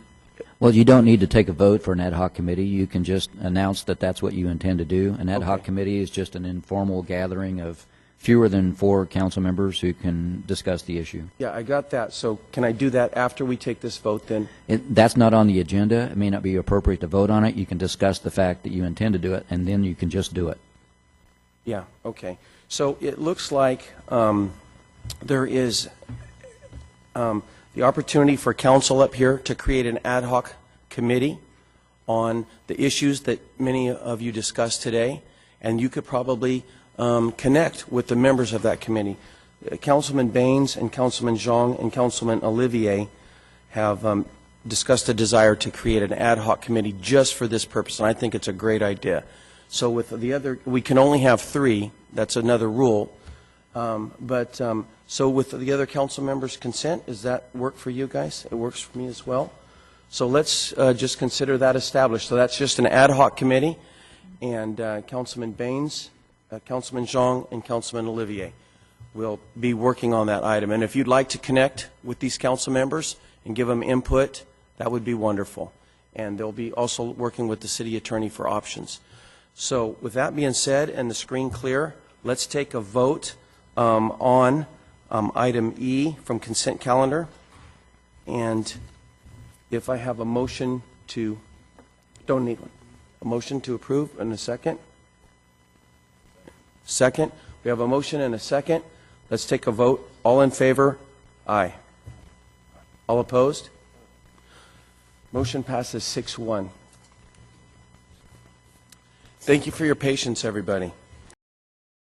Well, you don't need to take a vote for an ad hoc committee. You can just announce that that's what you intend to do. An ad hoc committee is just an informal gathering of fewer than 4 council members who can discuss the issue. Yeah, I got that. So can I do that after we take this vote then? That's not on the agenda. It may not be appropriate to vote on it. You can discuss the fact that you intend to do it, and then you can just do it. Yeah, okay. So it looks like there is the opportunity for council up here to create an ad hoc committee on the issues that many of you discussed today, and you could probably connect with the members of that committee. Councilman Baines and Councilman Zhang and Councilman Olivier have discussed a desire to create an ad hoc committee just for this purpose, and I think it's a great idea. So with the other, we can only have 3. That's another rule. So with the other council members' consent, does that work for you guys? It works for me as well. So let's just consider that established. So that's just an ad hoc committee, and Councilman Baines, Councilman Zhang, and Councilman Olivier will be working on that item. And if you'd like to connect with these council members and give them input, that would be wonderful. And they'll be also working with the city attorney for options. So with that being said and the screen clear, let's take a vote on item E from consent calendar. And if I have a motion to, don't need one, a motion to approve in a second. Second. We have a motion and a second. Let's take a vote. All in favor? Aye. All opposed? Motion passes 6-1. Thank you for your patience, everybody.